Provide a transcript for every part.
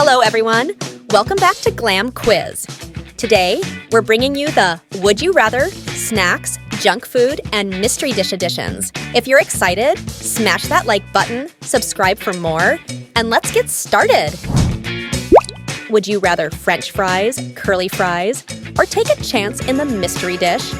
Hello, everyone. Welcome back to GlamQuiz. Today, we're bringing you the Would You Rather, Snacks, Junk Food, and Mystery Dish editions. If you're excited, smash that like button, subscribe for more, and let's get started. Would you rather French fries, curly fries, or take a chance in the mystery dish?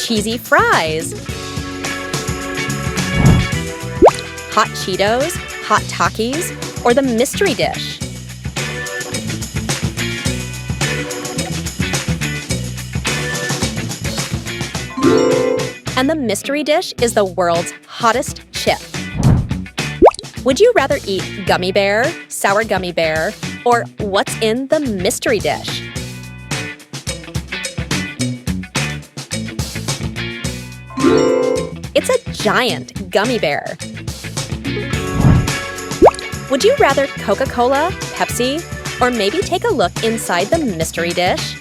Cheesy fries. Hot Cheetos, hot Takis, or the mystery dish? And the mystery dish is the world's hottest chip. Would you rather eat gummy bear, sour gummy bear, or what's in the mystery dish? It's a giant gummy bear. Would you rather Coca-Cola, Pepsi, or maybe take a look inside the mystery dish?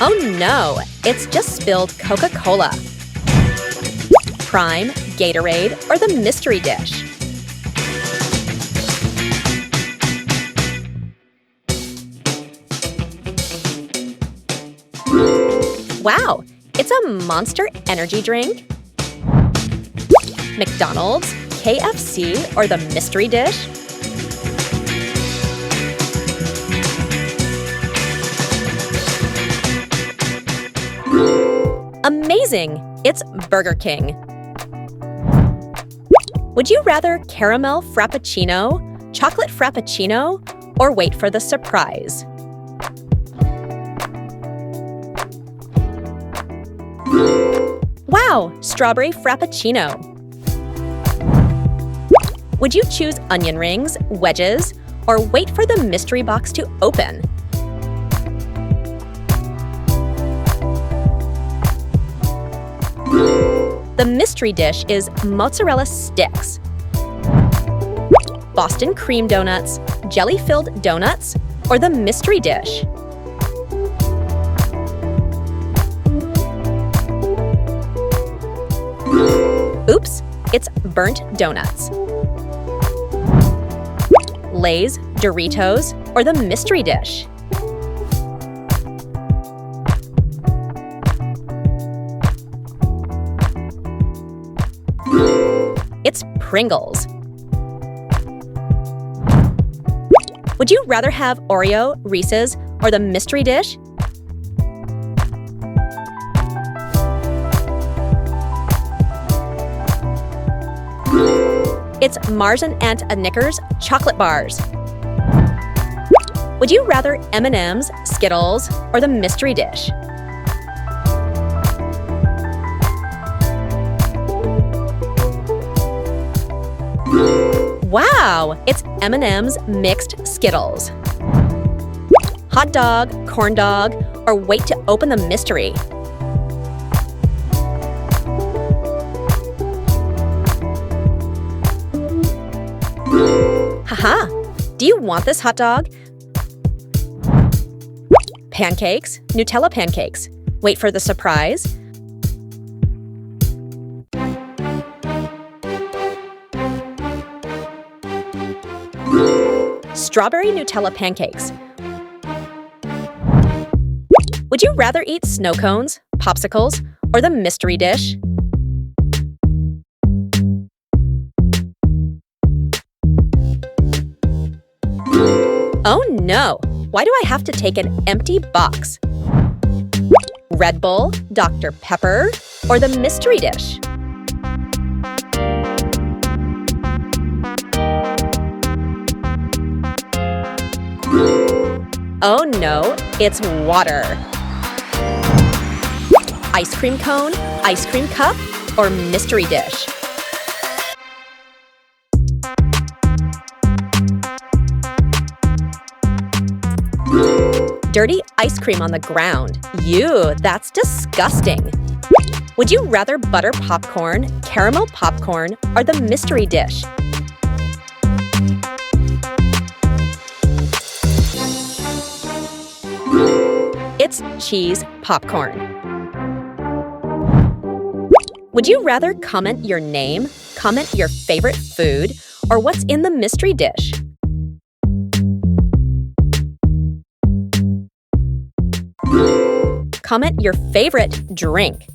Oh no, it's just spilled Coca-Cola. Prime, Gatorade, or the mystery dish? Wow, it's a Monster energy drink? McDonald's, KFC, or the mystery dish? Amazing! It's Burger King. Would you rather caramel frappuccino, chocolate frappuccino, or wait for the surprise? Wow! Strawberry frappuccino. Would you choose onion rings, wedges, or wait for the mystery box to open? The mystery dish is mozzarella sticks, Boston cream donuts, jelly-filled donuts, or the mystery dish? Oops, it's burnt donuts. Lay's, Doritos, or the mystery dish? It's Pringles. Would you rather have Oreo, Reese's, or the mystery dish? It's Mars and Knickers chocolate bars. Would you rather M&M's, Skittles, or the mystery dish? Wow! It's M&M's mixed Skittles. Hot dog, corn dog, or wait to open the mystery? Haha! Do you want this hot dog? Pancakes, Nutella pancakes. Wait for the surprise. Strawberry Nutella pancakes. Would you rather eat snow cones, popsicles, or the mystery dish? Oh no! Why do I have to take an empty box? Red Bull, Dr. Pepper, or the mystery dish? Oh no, it's water. Ice cream cone, ice cream cup, or mystery dish? Dirty ice cream on the ground. Ew, that's disgusting. Would you rather butter popcorn, caramel popcorn, or the mystery dish? It's cheese popcorn. Would you rather comment your name, comment your favorite food, or what's in the mystery dish? Comment your favorite drink.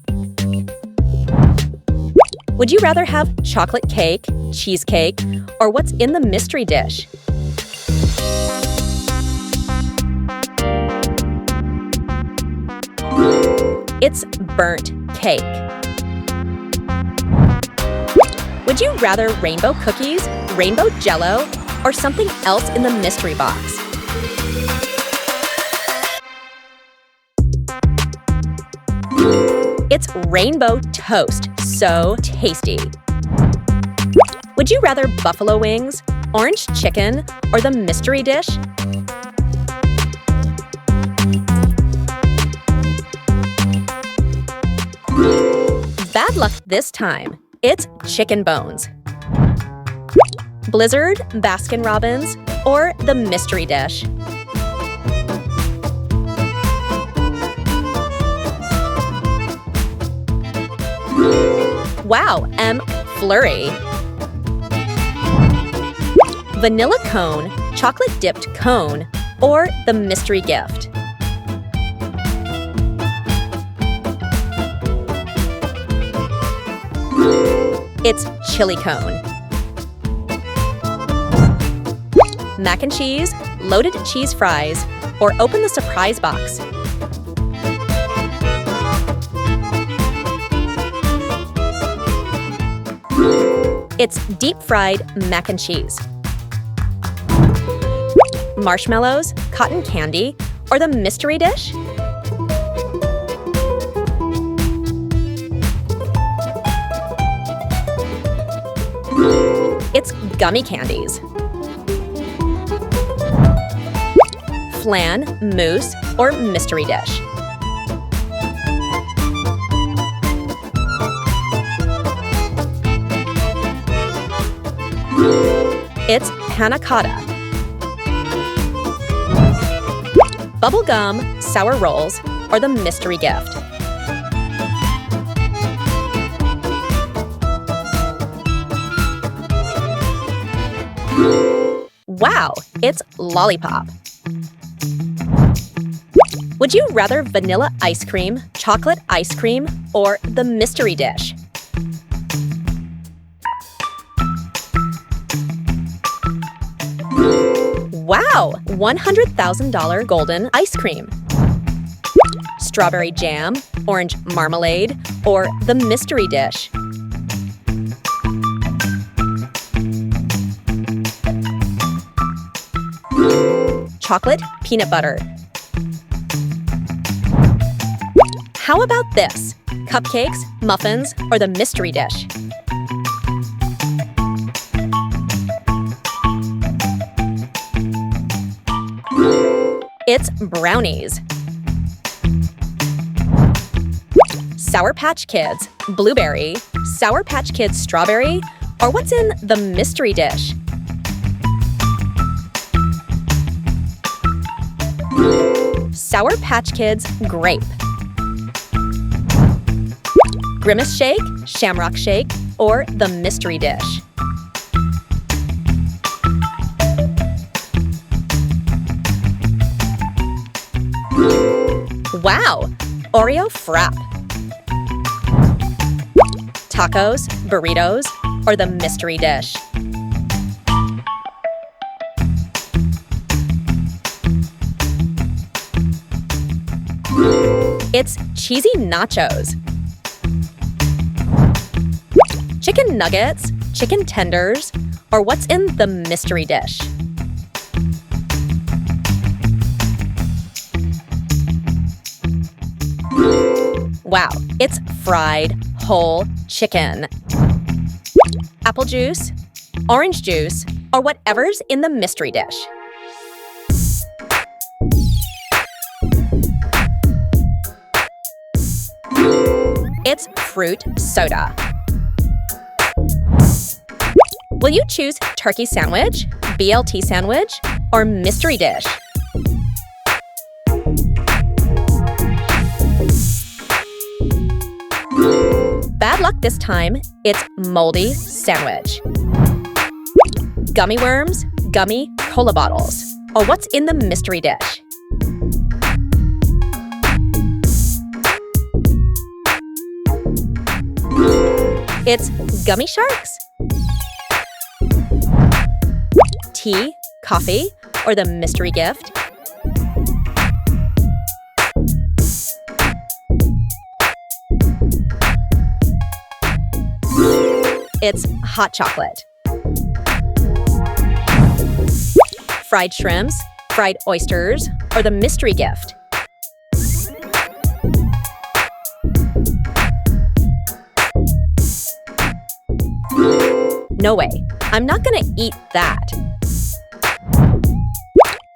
Would you rather have chocolate cake, cheesecake, or what's in the mystery dish? It's burnt cake. Would you rather rainbow cookies, rainbow jello, or something else in the mystery box? It's rainbow toast, so tasty. Would you rather buffalo wings, orange chicken, or the mystery dish? Bad luck this time. It's chicken bones. Blizzard, Baskin-Robbins, or the mystery dish? Wow, flurry. Vanilla cone, chocolate dipped cone, or the mystery gift? It's chili cone. Mac and cheese, loaded cheese fries, or open the surprise box? It's deep-fried mac and cheese. Marshmallows, cotton candy, or the mystery dish? It's gummy candies. Flan, mousse, or mystery dish? It's panna cotta. Bubble gum, sour rolls, or the mystery gift? Wow, it's lollipop. Would you rather vanilla ice cream, chocolate ice cream, or the mystery dish? Wow, $100,000 golden ice cream. Strawberry jam, orange marmalade, or the mystery dish? Chocolate peanut butter. How about this? Cupcakes, muffins, or the mystery dish? It's brownies. Sour Patch Kids, blueberry, Sour Patch Kids strawberry, or what's in the mystery dish? Sour Patch Kids grape. Grimace shake, shamrock shake, or the mystery dish? Wow! Oreo frap. Tacos, burritos, or the mystery dish? It's cheesy nachos. Chicken nuggets, chicken tenders, or what's in the mystery dish? Wow, it's fried whole chicken. Apple juice, orange juice, or whatever's in the mystery dish. It's fruit soda. Will you choose turkey sandwich, BLT sandwich, or mystery dish? luck this time, it's moldy sandwich. Gummy worms, gummy cola bottles, or what's in the mystery dish? It's gummy sharks. Tea, coffee, or the mystery gift? It's hot chocolate. Fried shrimps, fried oysters, or the mystery gift? No way, I'm not gonna eat that.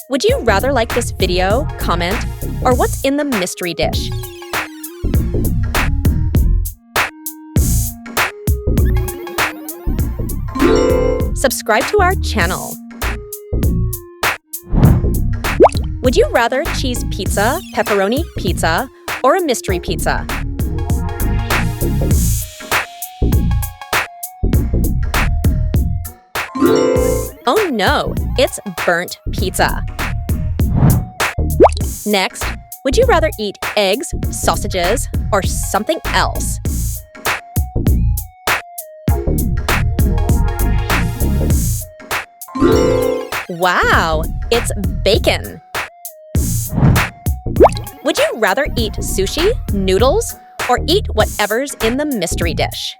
Would you rather like this video, comment, or what's in the mystery dish? Subscribe to our channel. Would you rather cheese pizza, pepperoni pizza, or a mystery pizza? Oh no, it's burnt pizza. Next, would you rather eat eggs, sausages, or something else? Wow, it's bacon. Would you rather eat sushi, noodles, or eat whatever's in the mystery dish?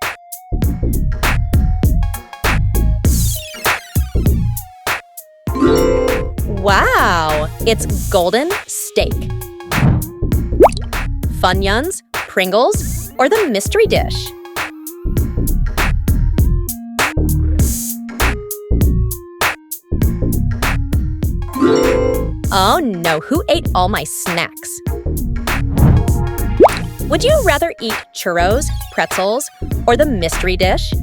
Wow, it's golden steak. Funyuns, Pringles, or the mystery dish? Oh no, who ate all my snacks? Would you rather eat churros, pretzels, or the mystery dish?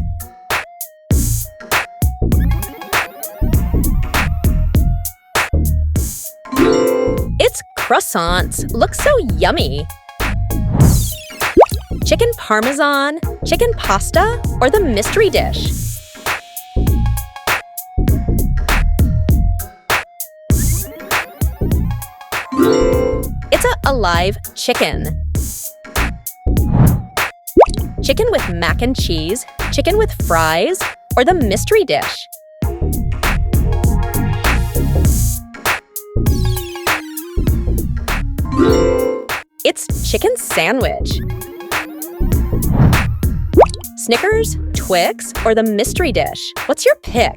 It's croissants. Looks so yummy. Chicken parmesan, chicken pasta, or the mystery dish? It's a live chicken. Chicken with mac and cheese, chicken with fries, or the mystery dish? It's chicken sandwich. Snickers, Twix, or the mystery dish? What's your pick?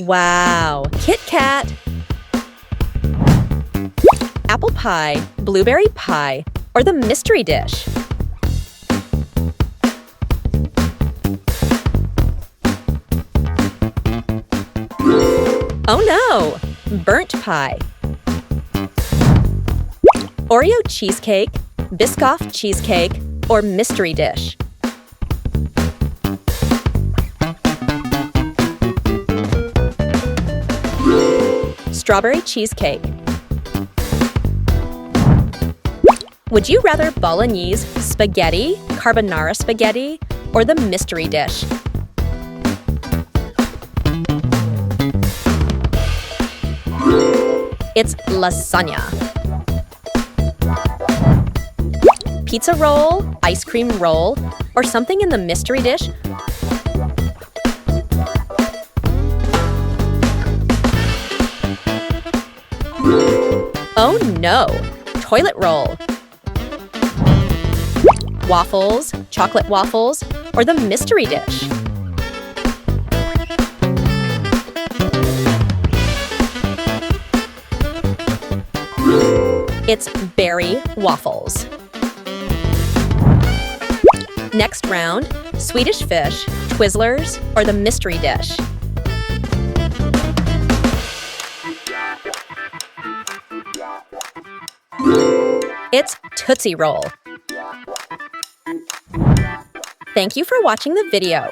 Wow, Kit Kat. Apple pie, blueberry pie, or the mystery dish? Oh no, burnt pie. Oreo cheesecake, Biscoff cheesecake, or mystery dish? Strawberry cheesecake. Would you rather bolognese spaghetti, carbonara spaghetti, or the mystery dish? It's lasagna. Pizza roll, ice cream roll, or something in the mystery dish? Oh no, toilet roll. Waffles, chocolate waffles, or the mystery dish? It's berry waffles. Next round, Swedish fish, Twizzlers, or the mystery dish? It's Tootsie Roll. Thank you for watching the video.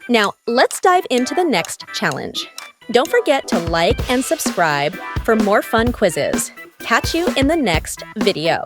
Now, let's dive into the next challenge. Don't forget to like and subscribe for more fun quizzes. Catch you in the next video.